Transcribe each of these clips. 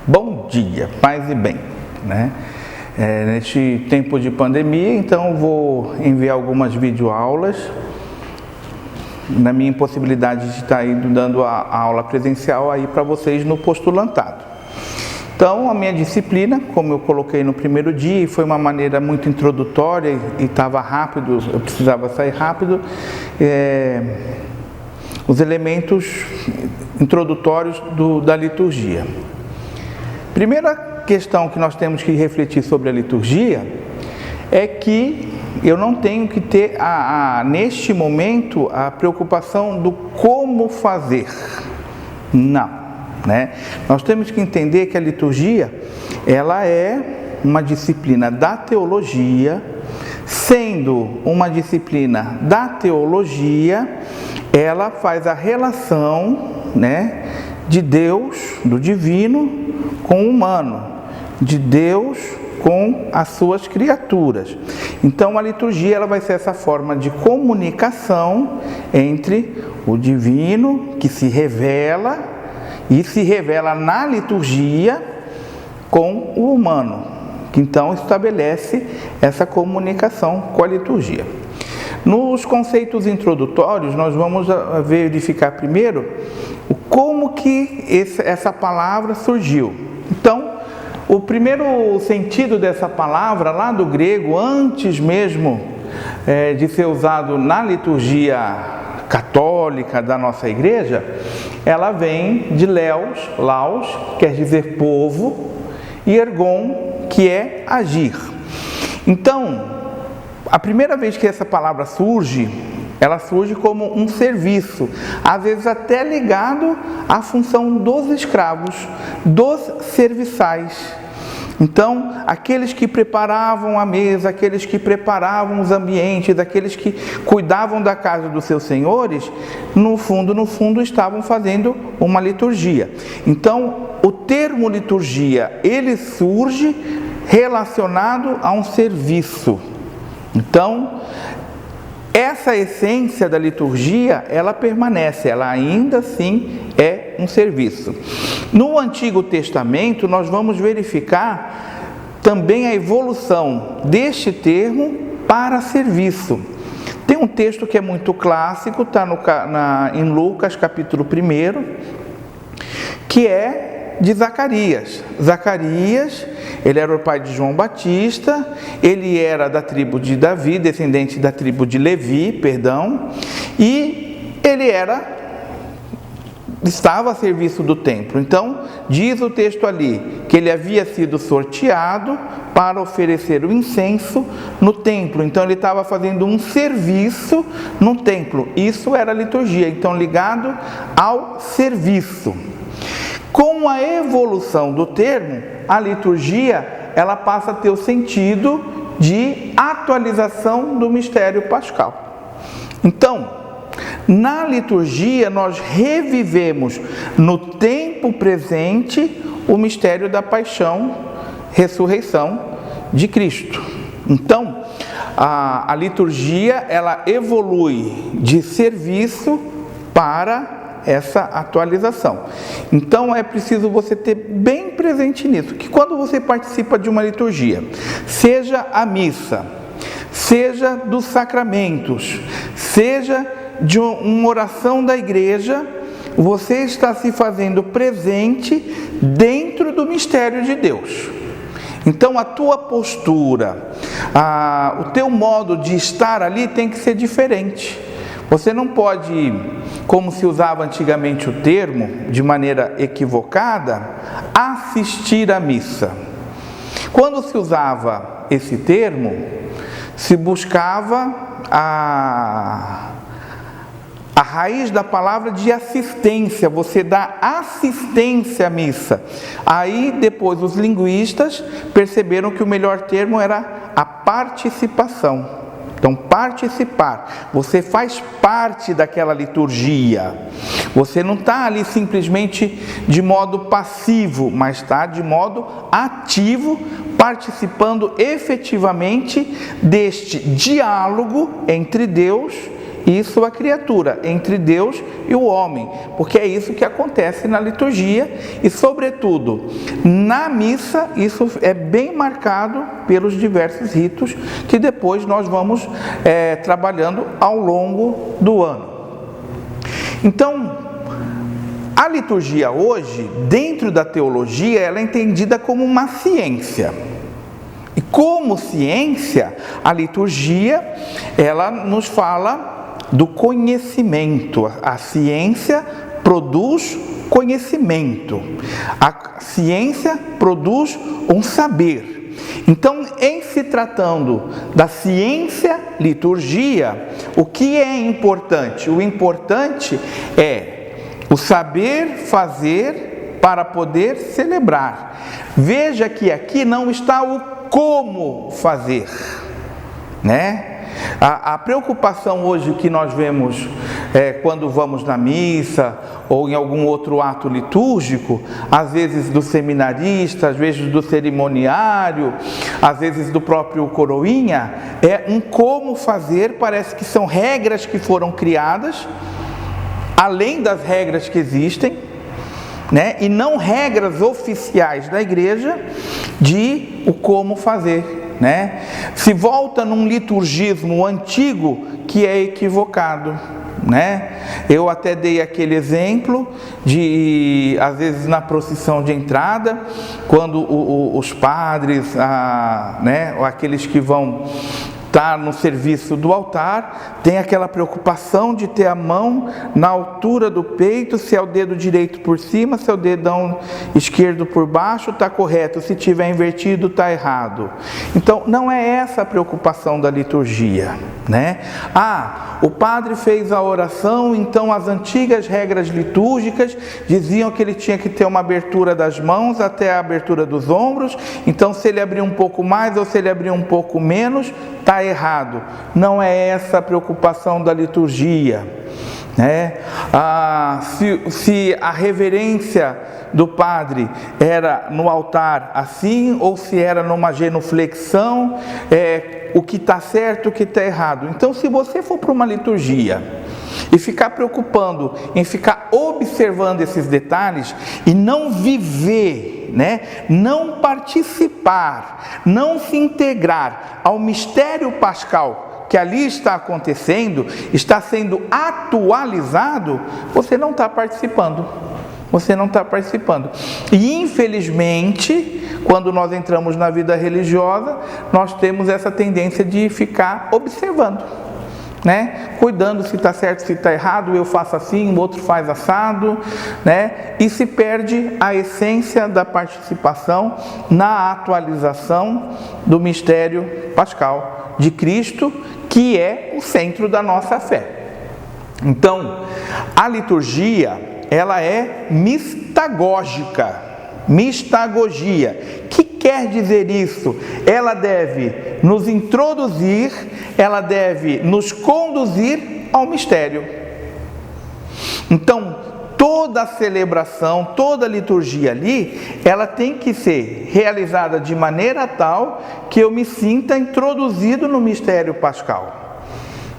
Bom dia, paz e bem, né? Neste tempo de pandemia, então eu vou enviar algumas videoaulas na minha impossibilidade de estar indo dando a aula presencial aí para vocês no postulantado. Então, a minha disciplina, como eu coloquei no primeiro dia, foi uma maneira muito introdutória e estava rápido, eu precisava sair rápido, os elementos introdutórios da liturgia. Primeira questão que nós temos que refletir sobre a liturgia é que eu não tenho que ter, neste momento, a preocupação do como fazer. Não, né? Nós temos que entender que a liturgia, ela é uma disciplina da teologia. Sendo uma disciplina da teologia, ela faz a relação, né, de Deus, do divino, com o humano, de Deus com as suas criaturas. Então a liturgia ela vai ser essa forma de comunicação entre o divino, que se revela e se revela na liturgia, com o humano, que então estabelece essa comunicação com a liturgia. Nos conceitos introdutórios, nós vamos verificar primeiro como que essa palavra surgiu. Então, o primeiro sentido dessa palavra, lá do grego, antes mesmo de ser usado na liturgia católica da nossa igreja, ela vem de laos, quer dizer povo, e ergon, que é agir. Então, a primeira vez que essa palavra surge, ela surge como um serviço, às vezes até ligado à função dos escravos, dos serviçais. Então, aqueles que preparavam a mesa, aqueles que preparavam os ambientes, aqueles que cuidavam da casa dos seus senhores, no fundo, estavam fazendo uma liturgia. Então, o termo liturgia, ele surge relacionado a um serviço. Então, essa essência da liturgia, ela permanece, ela ainda assim é um serviço. No Antigo Testamento, nós vamos verificar também a evolução deste termo para serviço. Tem um texto que é muito clássico, está em Lucas, capítulo 1, que é de Zacarias. Zacarias, ele era o pai de João Batista, ele era da tribo de Davi, descendente da tribo de Levi, e ele estava a serviço do templo. Então, diz o texto ali, que ele havia sido sorteado para oferecer o incenso no templo. Então, ele estava fazendo um serviço no templo. Isso era a liturgia, então ligado ao serviço. Com a evolução do termo, a liturgia ela passa a ter o sentido de atualização do mistério pascal. Então, na liturgia nós revivemos no tempo presente o mistério da paixão, ressurreição de Cristo. Então, a liturgia ela evolui de serviço para essa atualização. Então é preciso você ter bem presente nisso, que quando você participa de uma liturgia, seja a missa, seja dos sacramentos, seja de uma oração da igreja, você está se fazendo presente dentro do mistério de Deus. Então a tua postura, o teu modo de estar ali tem que ser diferente. Você não pode, como se usava antigamente o termo, de maneira equivocada, assistir à missa. Quando se usava esse termo, se buscava a raiz da palavra de assistência, você dá assistência à missa. Aí depois os linguistas perceberam que o melhor termo era a participação. Então, participar, você faz parte daquela liturgia, você não está ali simplesmente de modo passivo, mas está de modo ativo, participando efetivamente deste diálogo entre Deus e sua criatura, entre Deus e o homem, porque é isso que acontece na liturgia e, sobretudo, na missa. Isso é bem marcado pelos diversos ritos que depois nós vamos trabalhando ao longo do ano. Então, a liturgia hoje, dentro da teologia, ela é entendida como uma ciência. E como ciência, a liturgia, ela nos fala do conhecimento. A ciência produz conhecimento. A ciência produz um saber. Então, em se tratando da ciência liturgia, o que é importante? O importante é o saber fazer para poder celebrar. Veja que aqui não está o como fazer, né? A preocupação hoje que nós vemos quando vamos na missa ou em algum outro ato litúrgico, às vezes do seminarista, às vezes do cerimoniário, às vezes do próprio coroinha, é um como fazer. Parece que são regras que foram criadas, além das regras que existem, né? E não regras oficiais da igreja de o como fazer, né? Se volta num liturgismo antigo que é equivocado, né? Eu até dei aquele exemplo de, às vezes na procissão de entrada, quando os padres, né, ou aqueles que vão estar no serviço do altar, tem aquela preocupação de ter a mão na altura do peito, se é o dedo direito por cima, se é o dedão esquerdo por baixo, está correto, se tiver invertido, está errado. Então, não é essa a preocupação da liturgia, né? O padre fez a oração, então as antigas regras litúrgicas diziam que ele tinha que ter uma abertura das mãos até a abertura dos ombros, então se ele abrir um pouco mais ou se ele abrir um pouco menos, está errado. Não é essa a preocupação da liturgia, né? Se a reverência do padre era no altar assim, ou se era numa genuflexão, o que está certo, o que está errado. Então, se você for para uma liturgia e ficar preocupando em ficar observando esses detalhes e não viver, né, não participar, não se integrar ao mistério pascal que ali está acontecendo, está sendo atualizado, você não está participando. Você não está participando. E infelizmente, quando nós entramos na vida religiosa, nós temos essa tendência de ficar observando, né? Cuidando se está certo, se está errado, eu faço assim, o outro faz assado, né? E se perde a essência da participação na atualização do mistério pascal de Cristo, que é o centro da nossa fé. Então, a liturgia, ela é mistagógica, mistagogia. Que quer dizer isso? Ela deve nos introduzir, ela deve nos conduzir ao mistério. Então, toda a celebração, toda a liturgia ali, ela tem que ser realizada de maneira tal que eu me sinta introduzido no mistério pascal,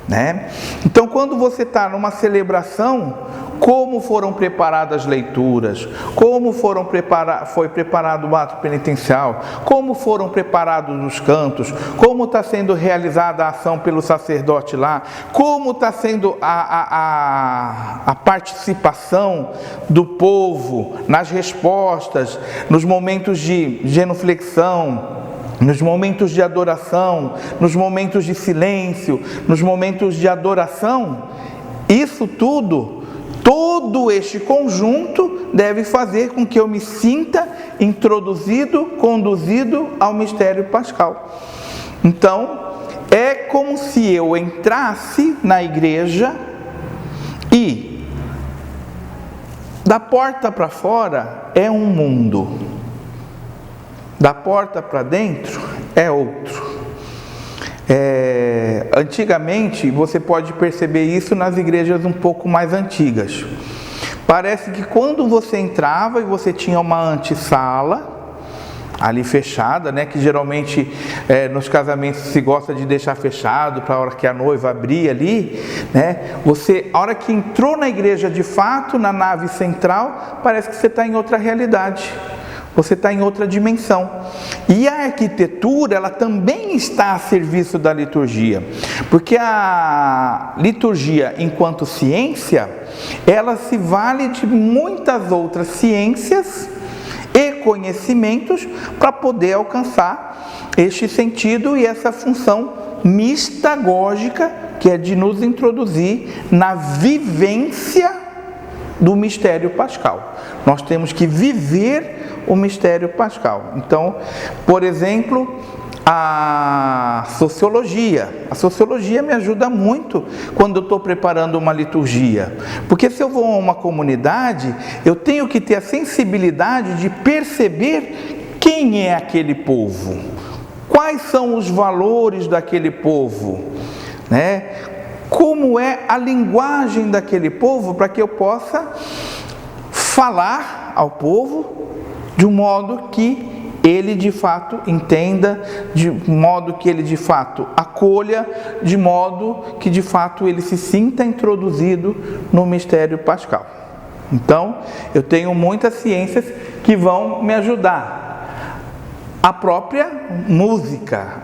né? Então, quando você está numa celebração, como foram preparadas as leituras, como foi preparado o ato penitencial, como foram preparados os cantos, como está sendo realizada a ação pelo sacerdote lá, como está sendo a participação do povo nas respostas, nos momentos de genuflexão, nos momentos de adoração, nos momentos de silêncio, nos momentos de adoração. Isso tudo, todo este conjunto deve fazer com que eu me sinta introduzido, conduzido ao mistério pascal. Então, é como se eu entrasse na igreja e da porta para fora é um mundo, da porta para dentro é outro. Antigamente, você pode perceber isso nas igrejas um pouco mais antigas. Parece que quando você entrava e você tinha uma antessala, ali fechada, né, que geralmente nos casamentos se gosta de deixar fechado para a hora que a noiva abrir ali, né? Você, a hora que entrou na igreja de fato, na nave central, parece que você está em outra realidade. Você está em outra dimensão. E a arquitetura, ela também está a serviço da liturgia. Porque a liturgia, enquanto ciência, ela se vale de muitas outras ciências e conhecimentos para poder alcançar este sentido e essa função mistagógica, que é de nos introduzir na vivência do mistério pascal. Nós temos que viver o mistério pascal. Então, por exemplo, a sociologia. A sociologia me ajuda muito quando eu estou preparando uma liturgia. Porque se eu vou a uma comunidade, eu tenho que ter a sensibilidade de perceber quem é aquele povo. Quais são os valores daquele povo, né? Como é a linguagem daquele povo, para que eu possa falar ao povo de um modo que ele de fato entenda, de modo que ele de fato acolha, de modo que de fato ele se sinta introduzido no mistério pascal. Então, eu tenho muitas ciências que vão me ajudar. A própria música.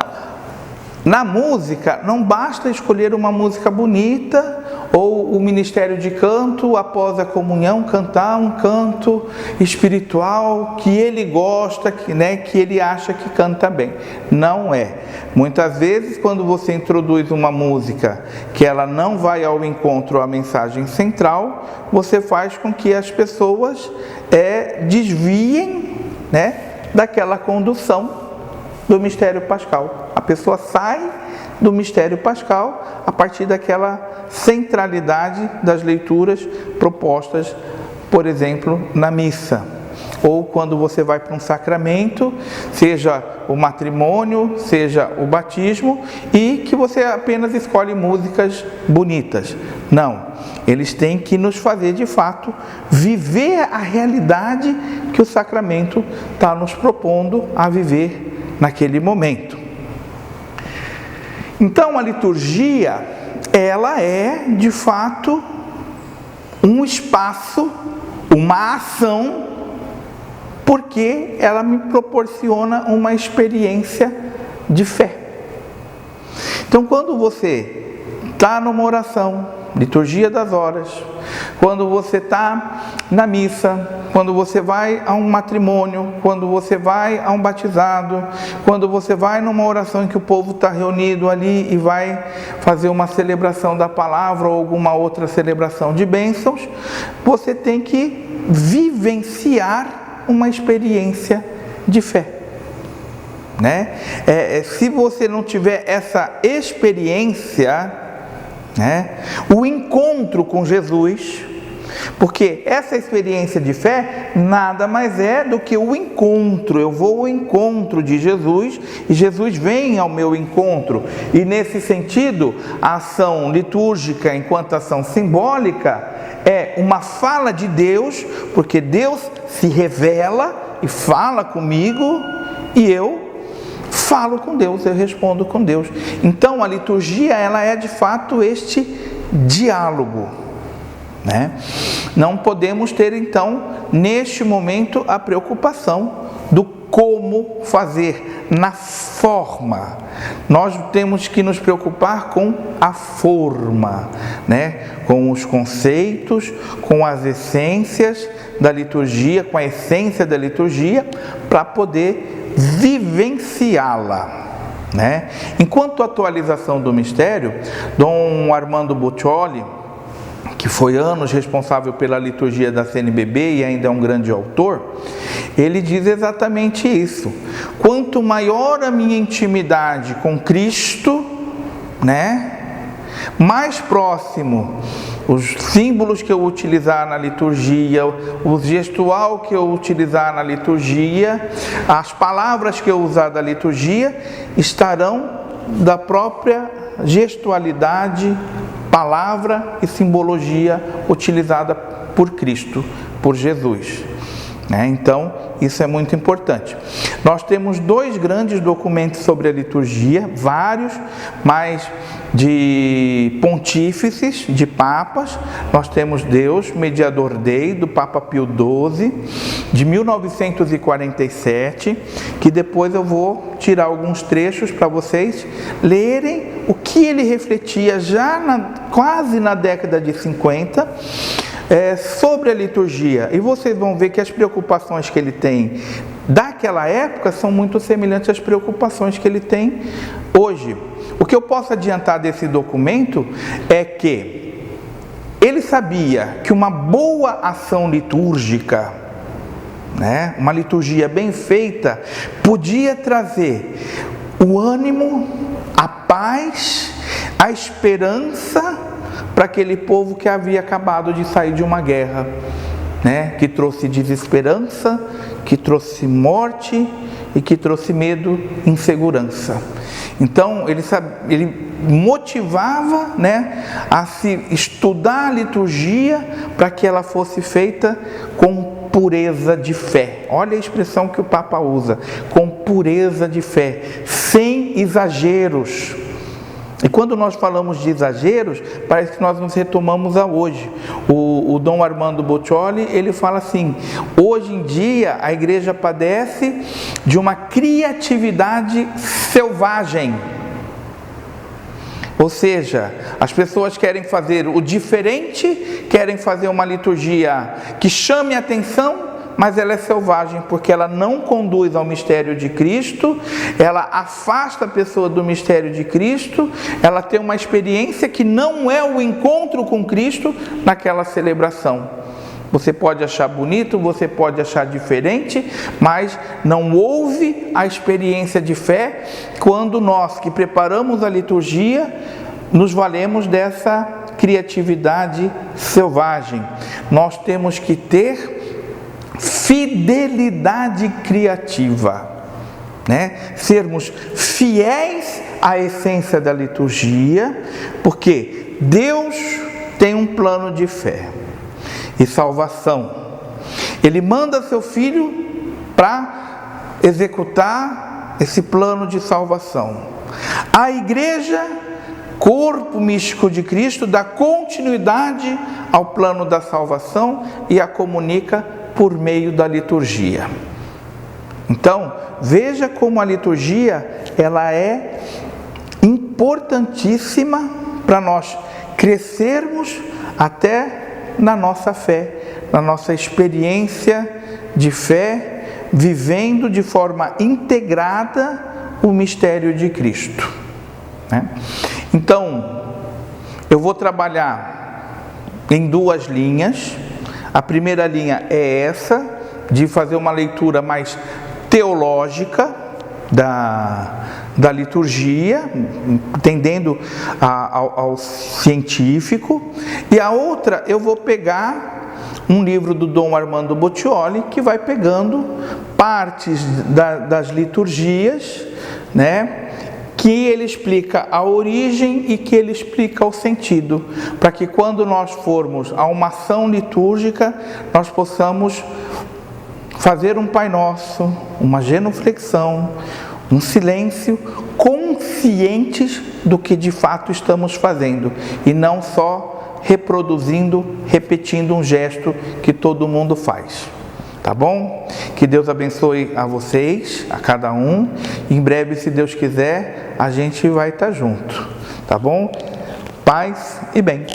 Na música, não basta escolher uma música bonita ou o ministério de canto, após a comunhão, cantar um canto espiritual que ele gosta, que ele acha que canta bem. Não é. Muitas vezes, quando você introduz uma música que ela não vai ao encontro à mensagem central, você faz com que as pessoas desviem, né, daquela condução do mistério pascal. A pessoa sai do mistério pascal a partir daquela centralidade das leituras propostas, por exemplo, na missa. Ou quando você vai para um sacramento, seja o matrimônio, seja o batismo, e que você apenas escolhe músicas bonitas. Não, eles têm que nos fazer de fato viver a realidade que o sacramento está nos propondo a viver naquele momento. Então a liturgia, ela é de fato um espaço, uma ação, porque ela me proporciona uma experiência de fé. Então quando você está numa oração, liturgia das horas, quando você está na missa, quando você vai a um matrimônio, quando você vai a um batizado, quando você vai numa oração em que o povo está reunido ali e vai fazer uma celebração da palavra ou alguma outra celebração de bênçãos, você tem que vivenciar uma experiência de fé, né? Se você não tiver essa experiência, né, o encontro com Jesus, porque essa experiência de fé nada mais é do que o encontro. Eu vou ao encontro de Jesus e Jesus vem ao meu encontro. E nesse sentido, a ação litúrgica, enquanto ação simbólica, é uma fala de Deus, porque Deus se revela e fala comigo e eu falo com Deus, eu respondo com Deus. Então a liturgia, ela é de fato este diálogo, né? Não podemos ter então neste momento a preocupação do como fazer na forma. Nós temos que nos preocupar com a forma, né? Com os conceitos, com as essências da liturgia, com a essência da liturgia, para poder vivenciá-la, né? Enquanto atualização do mistério, Dom Armando Boccioli, que foi anos responsável pela liturgia da CNBB e ainda é um grande autor, ele diz exatamente isso. Quanto maior a minha intimidade com Cristo, né, mais próximo os símbolos que eu utilizar na liturgia, o gestual que eu utilizar na liturgia, as palavras que eu usar da liturgia, estarão da própria gestualidade, palavra e simbologia utilizada por Cristo, por Jesus, Então, isso é muito importante. Nós temos 2 grandes documentos sobre a liturgia, vários, mas de pontífices, de papas. Nós temos Deus, Mediador Dei, do Papa Pio XII, de 1947, que depois eu vou tirar alguns trechos para vocês lerem o que ele refletia já quase na década de 50, sobre a liturgia, e vocês vão ver que as preocupações que ele tem daquela época são muito semelhantes às preocupações que ele tem hoje. O que eu posso adiantar desse documento é que ele sabia que uma boa ação litúrgica, uma liturgia bem feita, podia trazer o ânimo, a paz, a esperança para aquele povo que havia acabado de sair de uma guerra, que trouxe desesperança, que trouxe morte e que trouxe medo, insegurança. Então ele motivava, a se estudar a liturgia para que ela fosse feita com pureza de fé. Olha a expressão que o Papa usa, com pureza de fé, sem exageros. E quando nós falamos de exageros, parece que nós nos retomamos a hoje. O Dom Armando Boccioli, ele fala assim: hoje em dia a igreja padece de uma criatividade selvagem. Ou seja, as pessoas querem fazer o diferente, querem fazer uma liturgia que chame a atenção, mas ela é selvagem, porque ela não conduz ao mistério de Cristo, ela afasta a pessoa do mistério de Cristo, ela tem uma experiência que não é o encontro com Cristo naquela celebração. Você pode achar bonito, você pode achar diferente, mas não houve a experiência de fé quando nós que preparamos a liturgia nos valemos dessa criatividade selvagem. Nós temos que ter fidelidade criativa, sermos fiéis à essência da liturgia, porque Deus tem um plano de fé e salvação. Ele manda seu Filho para executar esse plano de salvação. A igreja, corpo místico de Cristo, dá continuidade ao plano da salvação e a comunica por meio da liturgia. Então, veja como a liturgia ela é importantíssima para nós crescermos até na nossa fé, na nossa experiência de fé, vivendo de forma integrada o mistério de Cristo. Então, eu vou trabalhar em 2 linhas. A primeira linha é essa, de fazer uma leitura mais teológica da liturgia, tendendo ao científico. E a outra, eu vou pegar um livro do Dom Armando Boccioli, que vai pegando partes das liturgias, que ele explica a origem e que ele explica o sentido, para que quando nós formos a uma ação litúrgica, nós possamos fazer um Pai Nosso, uma genuflexão, um silêncio, conscientes do que de fato estamos fazendo, e não só reproduzindo, repetindo um gesto que todo mundo faz. Tá bom? Que Deus abençoe a vocês, a cada um. Em breve, se Deus quiser, a gente vai estar junto. Tá bom? Paz e bem.